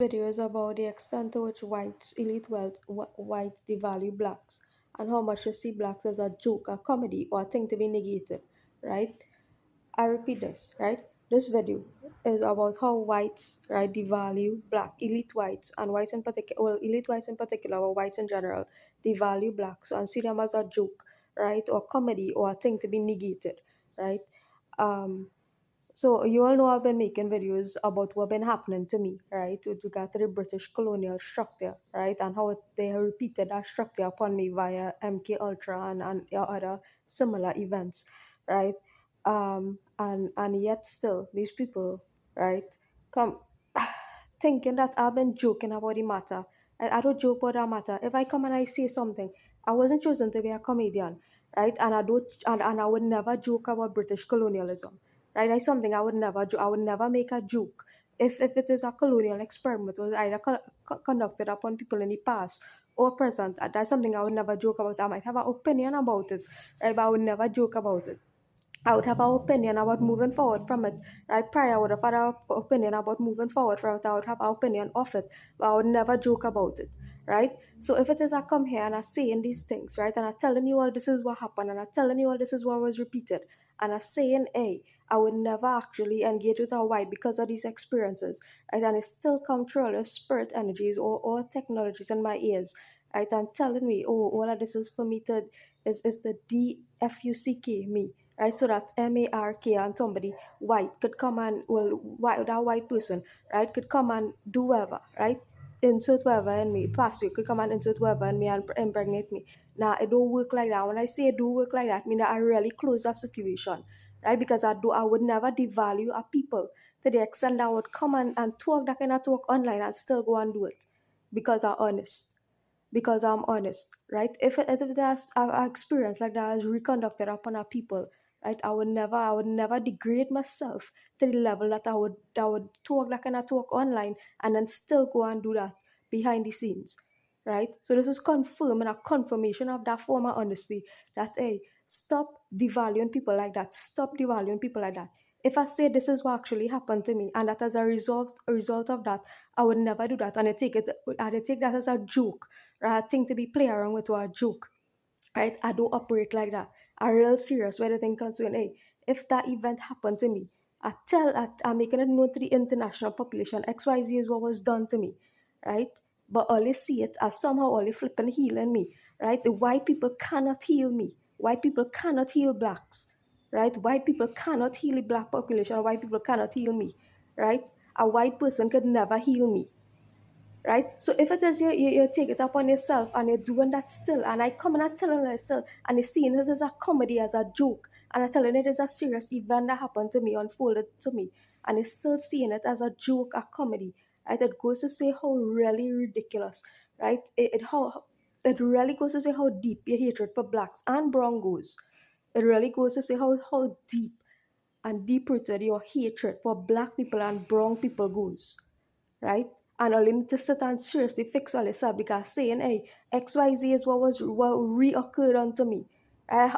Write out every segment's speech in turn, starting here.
Video is about the extent to which whites, elite wealth, whites devalue blacks, and how much they see blacks as a joke, a comedy, or a thing to be negated, right? I repeat this, right? This video is about how whites, right, devalue black, elite whites, and whites in particular, well, elite whites in particular, or whites in general, devalue blacks and see them as a joke, right, or comedy, or a thing to be negated, right? Um, so you all know I've been making videos about what been happening to me, right, with regard to the British colonial structure, right, and how they have repeated that structure upon me via MK Ultra and other similar events, right, and yet still these people, right, come thinking that I've been joking about the matter. I don't joke about that matter. If I come and I say something, I wasn't chosen to be a comedian, right, and I don't, and I would never joke about British colonialism, right? That's something I would never do. I would never make a joke. If it is a colonial experiment was either conducted upon people in the past or present, that's something I would never joke about. I might have an opinion about it, right? But I would never joke about it. I would have an opinion about moving forward from it. Right prior, I would have had an opinion about moving forward from it. I would have an opinion of it, but I would never joke about it. Right? So if it is I come here and I saying these things, right, and I'm telling you all this is what happened, and I'm telling you all this is what was repeated, and I'm saying A, I would never actually engage with a white because of these experiences, right? And it still come through all the spirit energies or technologies in my ears, right? And telling me, oh, all of this is for me to is the DFUCK me, right? So that MARK and somebody white could come and, well, that white person, right, could come and do whatever, right? Insert whatever in me, pass you could come and insert whatever in me and impregnate me. Now it don't work like that. When I say it don't work like that, I mean that I really close that situation, right? Because I would never devalue a people to the extent that I would come and talk that kind of talk online and still go and do it because I'm honest, because I'm honest, right? If there's a experience like that is reconducted upon our people, right? I would never degrade myself to the level that I would talk that kind of talk online and then still go and do that behind the scenes, right? So this is confirming a confirmation of that former honesty that hey, stop devaluing people like that. Stop devaluing people like that. If I say this is what actually happened to me and that as a result of that, I would never do that. And I take that as a joke, right? I think to be play around with or a joke, right? I don't operate like that. I'm real serious where the thing concerned. Hey, if that event happened to me, I'm making it known to the international population. XYZ is what was done to me, right? But only see it as somehow only flipping healing me, right? The white people cannot heal me. White people cannot heal blacks, right? White people cannot heal the black population. White people cannot heal me, right? A white person could never heal me, right? So if it is you take it upon yourself and you're doing that still, and I come and I'm telling myself, and you're seeing it as a comedy, as a joke, and I'm telling it is a serious event that happened to me, unfolded to me, and you're still seeing it as a joke, a comedy, right? It goes to say how really ridiculous, right? It really goes to say how deep your hatred for blacks and brown goes. It really goes to say how deep and deep rooted your hatred for black people and brown people goes, right? And all you need to sit and seriously fix all yourself because saying, hey, XYZ is what reoccurred unto me.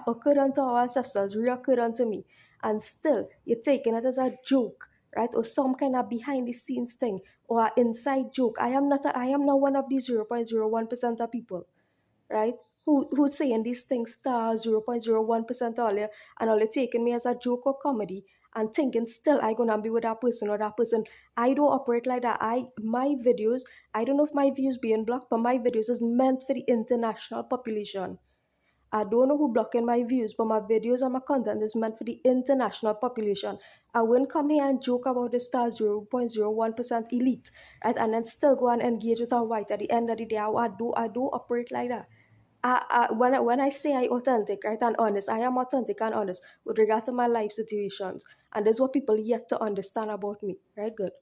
Occurred unto our ancestors, reoccurred unto me. And still you're taking it as a joke, right? Or some kind of behind the scenes thing or an inside joke. I am not one of these 0.01% of people, right? Who's saying these things star 0.01% earlier and only taking me as a joke or comedy and thinking still I gonna be with that person or that person. I don't operate like that. My videos, I don't know if my views being blocked, but my videos is meant for the international population. I don't know who blocking my views, but my videos and my content is meant for the international population. I wouldn't come here and joke about the star 0.01% elite, right? And then still go and engage with a white at the end of the day. I do operate like that. When I say I authentic, right, and honest, I am authentic and honest with regard to my life situations. And that's what people yet to understand about me. Right? Good.